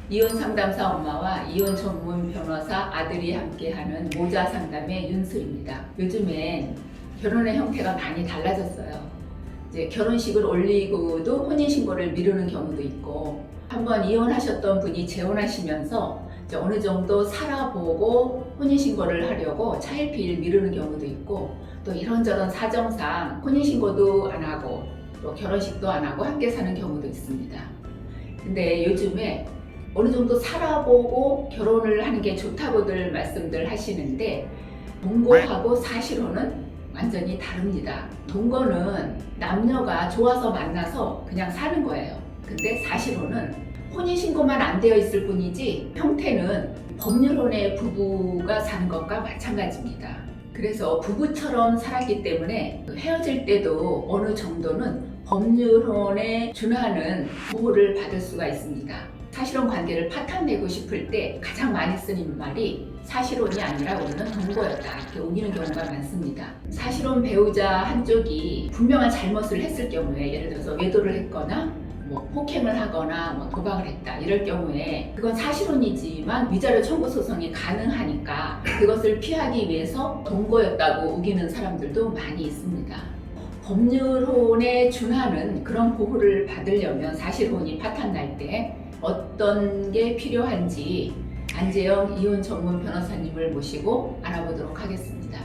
이혼 상담사 엄마와 이혼 전문 변호사 아들이 함께하는 모자 상담의 윤수입니다. 요즘엔 결혼의 형태가 많이 달라졌어요. 이제 결혼식을 올리고도 혼인신고를 미루는 경우도 있고, 한번 이혼하셨던 분이 재혼하시면서 이제 어느 정도 살아보고 혼인신고를 하려고 차일피일 미루는 경우도 있고, 또 이런저런 사정상 혼인신고도 안 하고 또 결혼식도 안 하고 함께 사는 경우도 있습니다. 근데 요즘에 어느 정도 살아보고 결혼을 하는 게 좋다고들 말씀들 하시는데, 동거하고 사실혼은 완전히 다릅니다. 동거는 남녀가 좋아서 만나서 그냥 사는 거예요. 근데 사실혼은 혼인신고만 안 되어 있을 뿐이지 형태는 법률혼의 부부가 사는 것과 마찬가지입니다. 그래서 부부처럼 살았기 때문에 헤어질 때도 어느 정도는 법률혼에 준하는 보호를 받을 수가 있습니다. 사실혼 관계를 파탄내고 싶을 때 가장 많이 쓰는 말이 사실혼이 아니라 우리는 동거였다, 이렇게 우기는 경우가 많습니다. 사실혼 배우자 한쪽이 분명한 잘못을 했을 경우에, 예를 들어서 외도를 했거나 폭행을 하거나 도박을 했다, 이럴 경우에 그건 사실혼이지만 위자료 청구 소송이 가능하니까 그것을 피하기 위해서 동거였다고 우기는 사람들도 많이 있습니다. 법률혼에 준하는 그런 보호를 받으려면 사실혼이 파탄날 때 어떤 게 필요한지 안재영 이혼 전문 변호사님을 모시고 알아보도록 하겠습니다.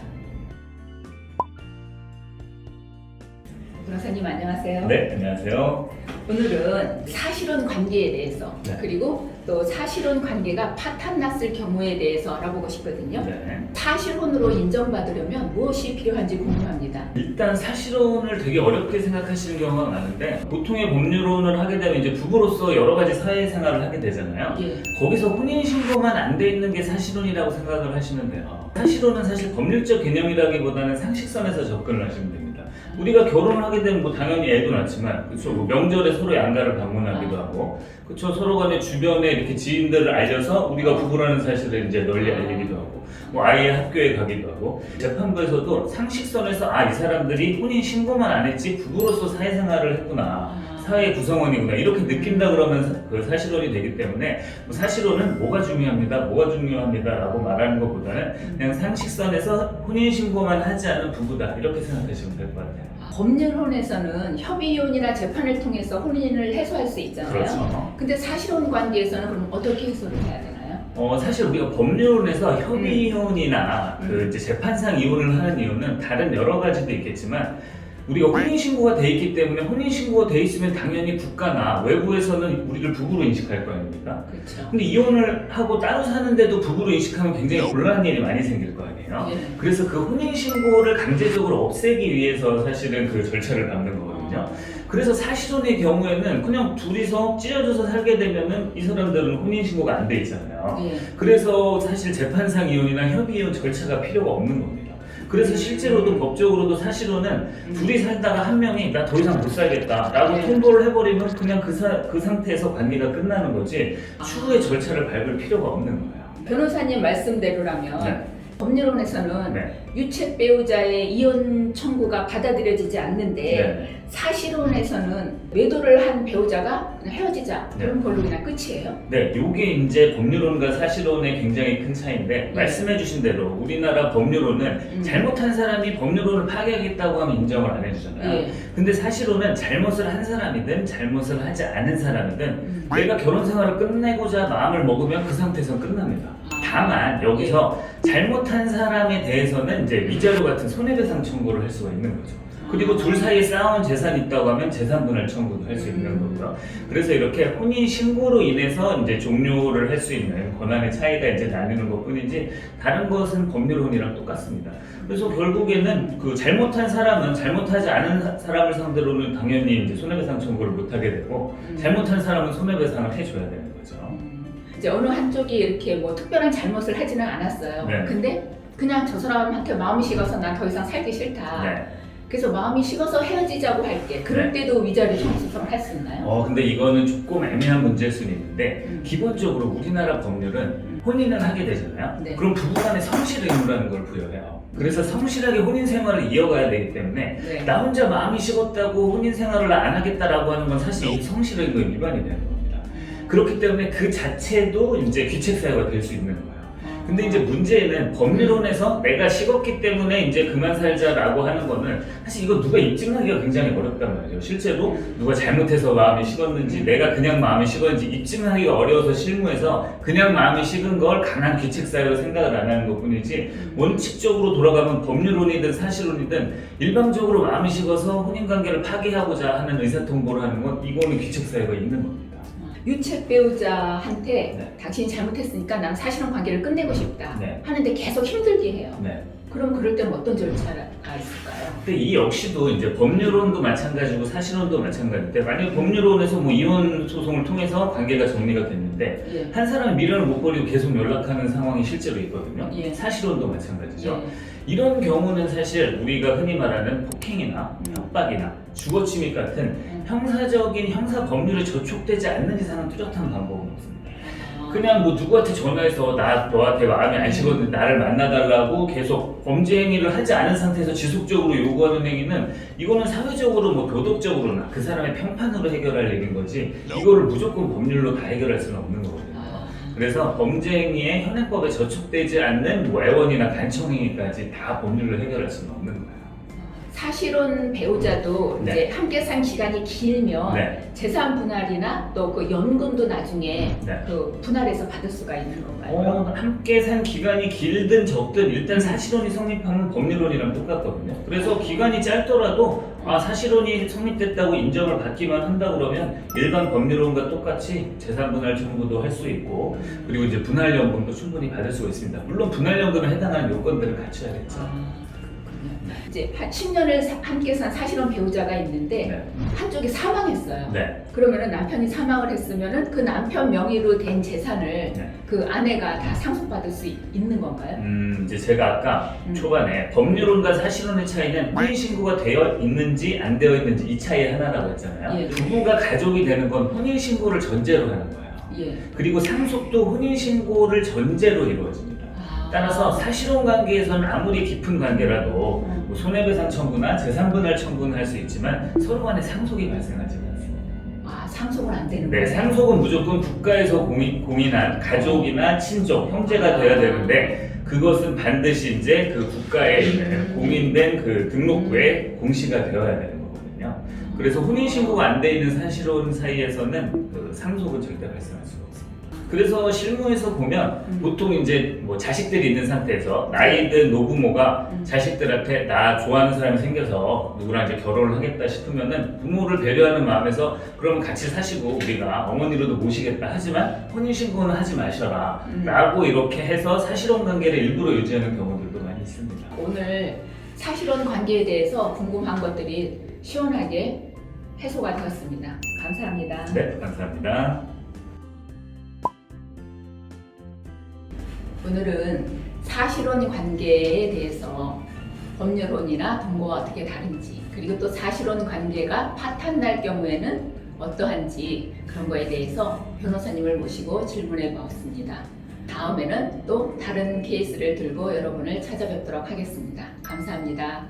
변호사님 안녕하세요. 네, 안녕하세요. 오늘은 사실혼 관계에 대해서, 네. 그리고 또 사실혼 관계가 파탄났을 경우에 대해서 알아보고 싶거든요. 네. 사실혼으로 인정받으려면 무엇이 필요한지 궁금합니다. 일단 사실혼을 되게 어렵게 생각하시는 경우가 많은데, 보통의 법률혼을 하게 되면 이제 부부로서 여러 가지 사회생활을 하게 되잖아요. 예. 거기서 혼인신고만 안 돼 있는 게 사실혼이라고 생각을 하시면 돼요. 사실혼은 사실 법률적 개념이라기보다는 상식선에서 접근을 하시면 됩니다. 우리가 결혼을 하게 되면 당연히 애도 낳지만, 그렇죠, 명절에 서로 양가를 방문하기도 하고, 그렇죠, 서로 간에 주변에 이렇게 지인들을 알려서 우리가 부부라는 사실을 이제 널리 알리기도 하고, 아이의 학교에 가기도 하고, 재판부에서도 상식선에서 이 사람들이 혼인 신고만 안 했지 부부로서 사회생활을 했구나, 사회 구성원이구나, 이렇게 느낀다 그러면 그 사실혼이 되기 때문에, 사실혼은 뭐가 중요합니다 라고 말하는 것보다는 그냥 상식선에서 혼인 신고만 하지 않은 부부다, 이렇게 생각하시면 될 것 같아요. 법률혼에서는 협의혼이나 재판을 통해서 혼인을 해소할 수 있잖아요. 그렇죠. 근데 사실혼 관계에서는 그럼 어떻게 해소를 해야 되나요? 사실 우리가 법률론에서 협의혼이나 그 이제 재판상 이혼을 하는 이유는 다른 여러 가지도 있겠지만, 우리가 혼인신고가 돼 있기 때문에, 혼인신고가 돼 있으면 당연히 국가나 외부에서는 우리를 부부로 인식할 거 아닙니까? 그렇죠. 근데 이혼을 하고 따로 사는데도 부부로 인식하면 굉장히 곤란한 일이 많이 생길 거 아니에요? 예. 그래서 그 혼인신고를 강제적으로 없애기 위해서 사실은 그 절차를 밟는 거거든요. 그래서 사실혼의 경우에는 그냥 둘이서 찢어져서 살게 되면은 이 사람들은 혼인신고가 안 돼 있잖아요. 예. 그래서 사실 재판상 이혼이나 협의이혼 절차가 필요가 없는 겁니다. 그래서 실제로도 법적으로도 사실혼은 둘이 살다가 한 명이 나 더 이상 못 살겠다라고 네. 통보를 해버리면 그냥 그 상태에서 관계가 끝나는 거지, 추후의 절차를 밟을 필요가 없는 거예요. 변호사님 말씀대로라면 네. 법률혼에서는 네. 유책 배우자의 이혼 청구가 받아들여지지 않는데, 네. 사실혼에서는 외도를 한 배우자가 그냥 헤어지자, 네. 그럼 그걸로 그냥 끝이에요? 네, 요게 이제 법률혼과 사실혼의 굉장히 큰 차이인데, 말씀해주신 대로 우리나라 법률혼은 잘못한 사람이 법률혼을 파기하겠다고 하면 인정을 안 해주잖아요. 예. 근데 사실혼은 잘못을 한 사람이든 잘못을 하지 않은 사람이든 내가 결혼 생활을 끝내고자 마음을 먹으면 그 상태에서 끝납니다. 다만 여기서 잘못한 사람에 대해서는 이제 위자료 같은 손해배상 청구를 할 수가 있는 거죠. 그리고 둘 사이에 쌓아온 재산이 있다고 하면 재산분할 청구도 할 수 있는 거고요. 그래서 이렇게 혼인 신고로 인해서 이제 종료를 할 수 있는 권한의 차이가 이제 나뉘는 것뿐이지, 다른 것은 법률혼이랑 똑같습니다. 그래서 결국에는 그 잘못한 사람은 잘못하지 않은 사람을 상대로는 당연히 이제 손해배상 청구를 못 하게 되고, 잘못한 사람은 손해배상을 해줘야 되는 거죠. 이제 어느 한쪽이 이렇게 특별한 잘못을 하지는 않았어요. 네. 근데 그냥 저 사람한테 마음이 식어서 난 더 이상 살기 싫다. 네. 그래서 마음이 식어서 헤어지자고 할게. 그럴 때도 위자료 청구소송을 할 수 있나요? 근데 이거는 조금 애매한 문제일 수는 있는데, 기본적으로 우리나라 법률은 혼인을 하게 되잖아요. 네. 그럼 부부간에 성실 의무라는 걸 부여해요. 그래서 성실하게 혼인 생활을 이어가야 되기 때문에, 네. 나 혼자 마음이 식었다고 혼인 생활을 안 하겠다라고 하는 건 사실 이 성실 의무 위반이 되는 겁니다. 그렇기 때문에 그 자체도 이제 귀책 사유가 될 수 있는 거예요. 근데 이제 문제는 법률론에서 내가 식었기 때문에 이제 그만 살자라고 하는 거는 사실 이거 누가 입증하기가 굉장히 어렵단 말이에요. 실제로 누가 잘못해서 마음이 식었는지 내가 그냥 마음이 식었는지 입증하기가 어려워서 실무에서 그냥 마음이 식은 걸 강한 귀책 사유로 생각을 안 하는 것 뿐이지 원칙적으로 돌아가면 법률론이든 사실론이든 일방적으로 마음이 식어서 혼인관계를 파기하고자 하는 의사통보를 하는 건 이거는 귀책 사유가 있는 겁니다. 유책 배우자한테 네. 당신이 잘못했으니까 나는 사실혼 관계를 끝내고 싶다 네. 하는데 계속 힘들게 해요. 네. 그럼 그럴 때는 어떤 절차가 있을까요? 근데 이 역시도 이제 법률론도 마찬가지고 사실론도 마찬가지인데 만약에 법률론에서 뭐 이혼 소송을 통해서 관계가 정리가 됐는데 예. 한 사람이 미련을 못 버리고 계속 연락하는 상황이 실제로 있거든요. 예. 사실론도 마찬가지죠. 예. 이런 경우는 사실 우리가 흔히 말하는 폭행이나 협박이나 주거침입 같은 형사적인 형사 법률에 저촉되지 않는 이상은 뚜렷한 방법은 없습니다. 그냥 뭐 누구한테 전화해서 너한테 마음이 안 식었는데 나를 만나달라고 계속 범죄 행위를 하지 않은 상태에서 지속적으로 요구하는 행위는 이거는 사회적으로 뭐 도덕적으로나 그 사람의 평판으로 해결할 일인 거지 이거를 무조건 법률로 다 해결할 수는 없는 거거든요. 그래서 범죄 행위에 현행법에 저촉되지 않는 뭐 애원이나 간청 행위까지 다 법률로 해결할 수는 없는 거예요. 사실혼 배우자도 네. 이제 함께 산 기간이 길면 네. 재산 분할이나 또 그 연금도 나중에 네. 그 분할해서 받을 수가 있는 건가요? 함께 산 기간이 길든 적든 일단 사실혼이 성립하는 법률론이랑 똑같거든요. 그래서 기간이 짧더라도 사실혼이 성립됐다고 인정을 받기만 한다 그러면 일반 법률론과 똑같이 재산 분할 청구도 할 수 있고 그리고 이제 분할연금도 충분히 받을 수가 있습니다. 물론 분할연금에 해당하는 요건들을 갖춰야겠죠. 이제 한 10년을 함께 산 사실혼 배우자가 있는데 네. 한쪽이 사망했어요. 네. 그러면은 남편이 사망을 했으면은 그 남편 명의로 된 재산을 네. 그 아내가 다 상속받을 수 있는 건가요? 이제 제가 아까 초반에 법률론과 사실혼의 차이는 혼인신고가 되어 있는지 안 되어 있는지 이 차이의 하나라고 했잖아요. 예. 부부가 가족이 되는 건 혼인신고를 전제로 하는 거예요. 예. 그리고 상속도 혼인신고를 전제로 이루어집니다. 따라서 사실혼 관계에서는 아무리 깊은 관계라도 뭐 손해배상 청구나 재산분할 청구는 할 수 있지만 서로 간에 상속이 발생하지 않습니다. 상속은 안 되는 네, 거예요? 상속은 무조건 국가에서 공인한 가족이나 친족, 형제가 돼야 되는데 그것은 반드시 이제 그 국가에 공인된 그 등록부에 공시가 되어야 되는 거거든요. 그래서 혼인신고가 안 돼 있는 사실혼 사이에서는 그 상속은 절대 발생할 수가 없습니다. 그래서 실무에서 보면 보통 이제 뭐 자식들이 있는 상태에서 나이든 노부모가 자식들한테 나 좋아하는 사람이 생겨서 누구랑 이제 결혼을 하겠다 싶으면은 부모를 배려하는 마음에서 그러면 같이 사시고 우리가 어머니로도 모시겠다 하지만 혼인신고는 하지 마셔라 라고 이렇게 해서 사실혼 관계를 일부러 유지하는 경우들도 많이 있습니다. 오늘 사실혼 관계에 대해서 궁금한 것들이 시원하게 해소가 되었습니다. 감사합니다. 네, 감사합니다. 오늘은 사실혼 관계에 대해서 법률론이나 동거가 어떻게 다른지 그리고 또 사실혼 관계가 파탄날 경우에는 어떠한지 그런 거에 대해서 변호사님을 모시고 질문해 보았습니다. 다음에는 또 다른 케이스를 들고 여러분을 찾아뵙도록 하겠습니다. 감사합니다.